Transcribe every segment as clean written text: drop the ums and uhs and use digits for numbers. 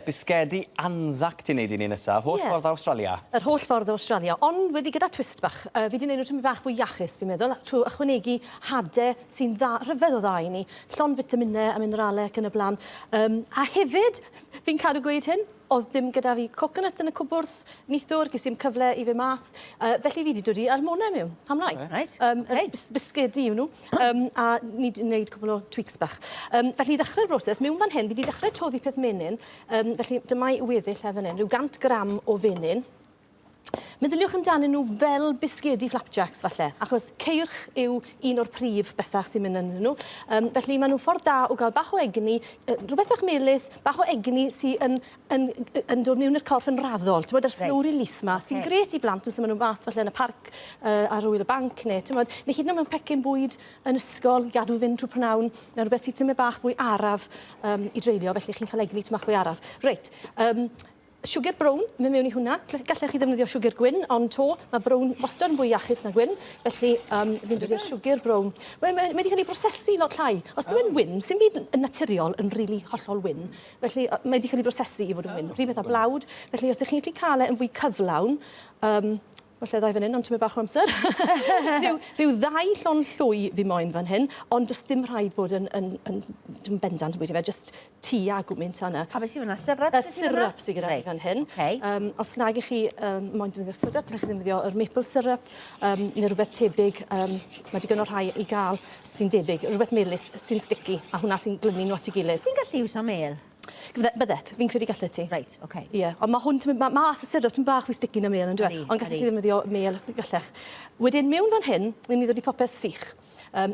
bisgedi Anzac ti'n neud i ni nesaf, holl ffordd o Australia. Yr holl ffordd o Australia, ond wedi gyda twist bach. Fi wedi gwneud nhw tymor bach fwy iachus, fi'n meddwl, trwy ychwanegu hadau sy'n rhyfedd o dda i ni, llon fitaminau a mineralau ac yn y blaen. A hefyd, fi'n cadw gweud hyn, oedd dim gyda fi coconut yn y cwbwrdd neithwr, ges i'n cyfle i fe mas. Felly fi wedi dod i almonau mewn, pam lai. Bisgedi yw nhw, a ni wedi gwneud cwbl o tweaks bach. Felly i ddechrau'r broses, mewn fan hyn, fi wedi dechrau toddi peth menyn. Felly dyma i weddill efo hyn, rhyw 100 gram o fenyn. Meddyliwch amdanyn nhw fel bisgedi flapjacks falle, achos ceirch yw un o'r prif bethau sy'n mynd yn nhw. Felly maen nhw'n ffordd da o gael bach o egni, rhywbeth bach melys, bach o egni sy'n dod mewn i'r corff yn raddol. Ti'n bod, yr slow release ma, sy'n gret i blant, sy'n maen nhw'n mas falle yn y parc ar ôl y banc, neu hyd yn oed mewn pecyn bwyd yn ysgol, gadw fynd trwy prynawn, neu rhywbeth sy'n tymau bach fwy araf i dreulio, felly chi'n cael egni tymach fwy araf. Reit. Siwgr brown, mynd mewn i hwnna. Gallech chi ddefnyddio siwgr gwyn, ond mae brown wastad yn fwy iachus na gwyn. Felly, fi'n dod i'r siwgr brown. Mae wedi cael ei brosesu lot llai. Os dwi'n wyn, sy'n byd yn naturiol yn rili hollol wyn. Felly, mae wedi cael ei brosesu i fod yn wyn. Rhywbeth a blawd. Felly, os ydych chi'n gallu cael e yn fwy cyflawn, falle ddau fan hyn, ond ti'n mynd bach o amser. Rhyw 2 llon llwy fi moyn fan hyn, ond does dim rhaid bod yn bendant yn bwyd i fe, just tea a gwmynt yna. Pa beth sy'n fyna? Syrup? Syrup sy'n gyda fi fan hyn. Os nag ych chi moyn defnyddio syrup, gallech chi ddefnyddio yr maple syrup, neu rhywbeth tebyg, mae digon o rhai i gael sy'n debyg, rhywbeth melys sy'n sticky, a hwnna sy'n glynu nhw at ei gilydd. Ti'n gallu iwsio mel? Byddet, fi'n credu gallu ti. Reit, oce. Ie, ond mae hwn, mae as y syrup ti'n bach fwy sticky na mel yn dweud, ond gallech chi ddefnyddio mel gallech. Wedyn, mewn fan hyn, ni'n mynd i ddod i popeth sych,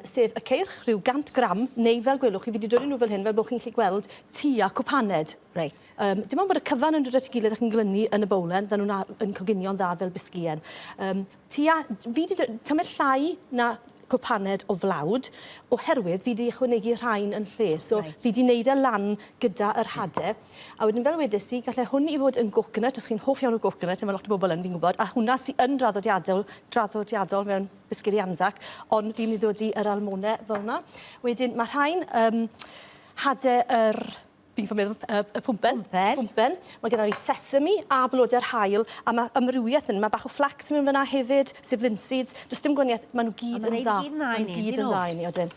sef y ceirch, rhyw 100 gram, neu fel gwelwch chi, fi wedi dod i nhw fel hyn, fel bod chi'n gallu gweld tua cwpaned. Reit. Dim ond bod y cyfan yn dod at ei gilydd ac yn glynu yn y bowlen, dda nhw'n coginio'n dda fel bisgïen. Fi wedi tymor llai na cwpaned o flawd, oherwydd fi wedi ychwanegu rhain yn lle. So, fi wedi wneud e lan gyda yr hadau. A wedyn fel wedys i, gallai hwn i fod yn coconut, os chi'n hoff iawn o coconut, mae lot o bobl yn fi'n gwybod, a hwnna sy'n yn draddodiadol mewn bisgedi Anzac, ond fi'n mynd i ddod i'r almonau fel yna. Wedyn, mae rhain hadau fi'n meddwl, y pwmpen. Mae gyda fi sesame a blodau'r haul, a mae ymrywiaeth yn, mae bach o flax mewn fyna hefyd, sef linseeds. Does dim gwaniaeth, maen nhw gyd yn dda. Maen nhw gyd yn dda i ni, odyn.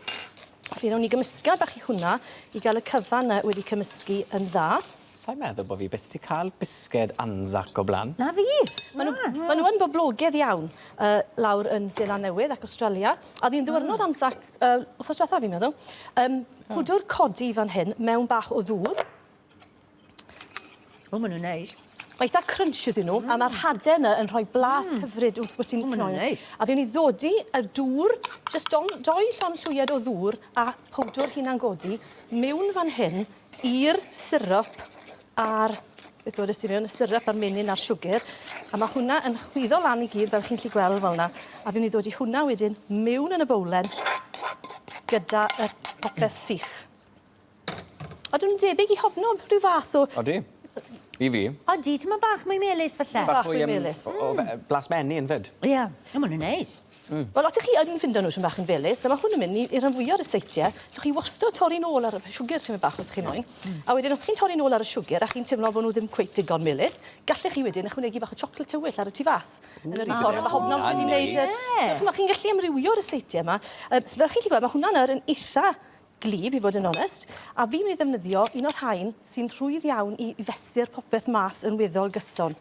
Felly, nawn ni gymysgad bach i hwnna i gael y cyfan wedi cymysgu yn dda. Sa'n meddwl bod fi byth wedi cael bisged Anzac o blaen. Na fi! Maen nhw yn boblogaidd iawn lawr yn Seland Newydd ac Australia. A ddi'n ddiwrnod Anzac, wrthos diwetha fi'n meddwl. Pwdwr codi fan hyn mewn bach o ddŵr. O, maen nhw'n neis. Mae eitha crunch ydyn nhw, a mae'r hadau yna yn rhoi blas hyfryd wrth bod ti'n cnoi. A fi'n ei ddodi y dŵr, jyst 2 llon llwyed o ddŵr a powdwr hunan godi mewn fan hyn i'r syrup a'r, beth bod ysdi mewn, y syrup a'r menyn a'r siwgr. A mae hwnna yn chwyddo lan i gyd fel chi'n gallu gweld fel yna. A fi'n ei ddodi hwnna wedyn mewn yn y bowlen gyda y popeth sych. A dwi'n debyg i hobnob rhyw fath o... Odi, i fi. Odi, ti'n ma bach mwy melys falle? Bach mwy melys. O blas menyn fyd. Ie, maen nhw'n neis. Wel, os ych chi yn ffindo nhw sy'n bach yn felys, a mae hwn yn mynd i'r rhan fwyaf ar y seitiau, llwch chi wastad torri nôl ar y siwgr sy'n mynd bach os chi'n moyn. A wedyn, os chi'n torri nôl ar y siwgr a chi'n teimlo bod nhw ddim cweit digon melys, gallech chi wedyn ychwanegu bach o chocolate tywyll ar y tu fas. Yn yr un ffordd, mae hobnob wedi wneud... So, chi'n gallu ymrywio'r y seitiau yma. Fel chi'n gallu gweld, mae hwnna'n yn eitha glib, i fod yn onest, a fi'n mynd i ddefnyddio un o'r rhain sy'n rhwydd iawn i fesur popeth mas yn weddol gyson.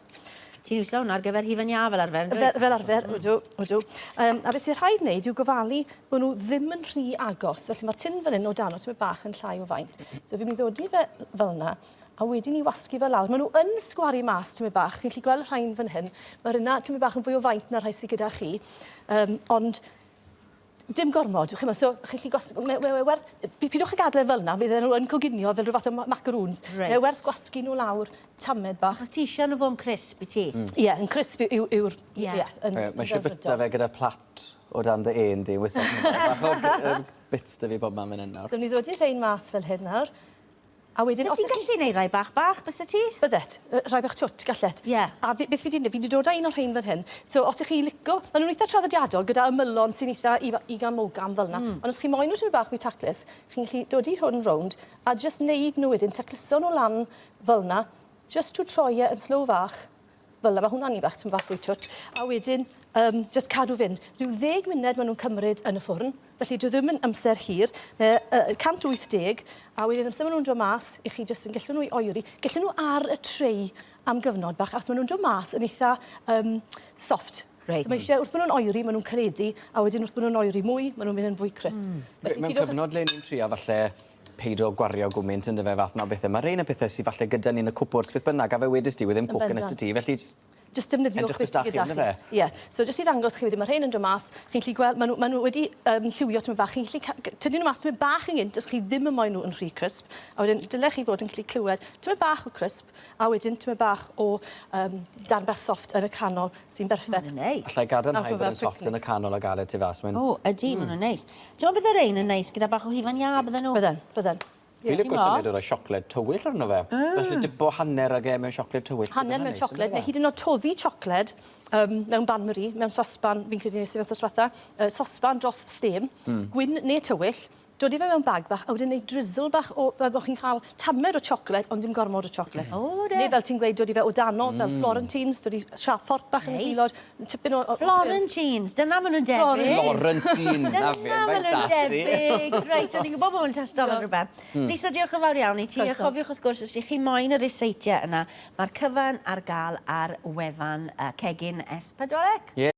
Ti'n iwsio hwnna ar gyfer hufen ia fel arfer? Fel arfer, ydw. A beth sy'n rhaid wneud yw gofalu bod nhw ddim yn rhy agos. Felly mae'r tin fan hyn o dan o ti'n bach yn llai o faint. So fi'n mynd i ddodi fe fel yna, a wedyn i wasgu fel lawr. Maen nhw yn sgwari mas ti'n bach. Chi'n gallu gweld y rhain fan hyn. Mae'r yna ti'n bach yn fwy o faint na'r rhai sydd gyda chi. Ond dim gormod, chi'n meddwl, so chi'n gallu werth... Pidwch y gadael fel yna, fydd nhw yn coginio fel rhyw fath o macaroons. Mae werth gwasgu nhw lawr tamed bach. Os ti eisiau nhw fo'n crisp i ti? Ie, yn crisp yw'r... Mae eisiau byta fe gyda plat o dan dy un di. Bach o bits dy fi bob man fan hyn nawr. Dwi'n ni ddod i'r rhain mas fel hyn nawr. A wedyn... So ti'n gallu gwneud rai bach, bys ti? Byddet, rai bach twt, gallet. A beth fi wedi wneud, fi wedi dod â un o'r rhain fan hyn. So os ych chi lico, maen nhw'n eitha traddodiadol gyda ymylon sy'n eitha ugan mogam fel yna. Ond os chi moyn nhw tyfu bach fwy taclus, chi'n gallu dod i hwn rownd a just wneud nhw wedyn, tacluso nhw lan fel yna, just trwy troi e yn slow fach, fel yma, hwnna'n i bach, ti'n bach fwy twt, a wedyn, just cadw fynd. Rhyw 10 munud maen nhw'n cymryd yn y ffwrn, felly dwi ddim yn amser hir, 180, a wedyn amser maen nhw'n dod mas, i chi just yn gallu nhw i oeri, gallu nhw ar y trei am gyfnod bach, achos maen nhw'n dod mas yn eitha soft. Reit. So mae eisiau, wrth maen nhw'n oeri, maen nhw'n caledu, a wedyn wrth maen nhw'n oeri mwy, maen nhw'n mynd yn fwy crisp. Mewn cyfnod le ni'n trio falle peidio gwario gwmynt yn dy fe fath na bethau. Mae rhain y pethau sydd falle gyda ni'n y cwpwrs beth bynnag, a fe wedys di, wedi ddim coconut y ti, felly just defnyddiwch edrych beth sydd bysdachi gyda ynddo chi. Ie, so jyst i ddangos chi wedyn, mae rhain yn dod mas, chi'n gallu gweld, maen nhw wedi lliwio tyma bach, chi'n gallu tynnu nhw mas tyma bach yn gynt, os chi ddim yn moyn nhw yn rhy crisp, a wedyn dylech chi fod yn gallu clywed tyma bach o crisp, a wedyn tyma bach o darn bach soft yn y canol sy'n berffet. Mae'n neis. allai gadarnhau Ar gyfer bod yn soft yn y canol a galed tu fas. O, ydy, maen nhw'n neis. Ti'n meddwl bydd yr ein yn neis gyda bach o hifan ia, bydden nhw? Bydden. Fi licio gwestiynau o'r siocled tywyll arno fe. Felly dibo hanner ag mewn siocled tywyll. Hanner mewn siocled, neu hyd yn oed toddi siocled mewn banmeri, mewn sosban, fi'n credu nes i fewn ddoswetha, sosban dros stem, gwyn neu tywyll, dod i fe mewn bag bach, a wedyn neud drizzle bach o, fel bod chi'n cael tamed o siocled, ond dim gormod o siocled. O, de. Neu fel ti'n gweud, dod i fe o dano, fel Florentines, dod i siap fforc bach yn y Neis. gwylod, tipyn o... Florentines, dyna maen nhw'n debyg. Florentine, na fe, Dyna mae'n maen nhw'n dati. debyg. Reit, o'n i'n gwybod bod yn testo fel rhywbeth. Lisa, diolch yn fawr iawn i ti. A Croeso. chofiwch wrth gwrs, os ych chi moyn y reseitiau yna, mae'r cyfan ar gael ar wefan Cegin S4C.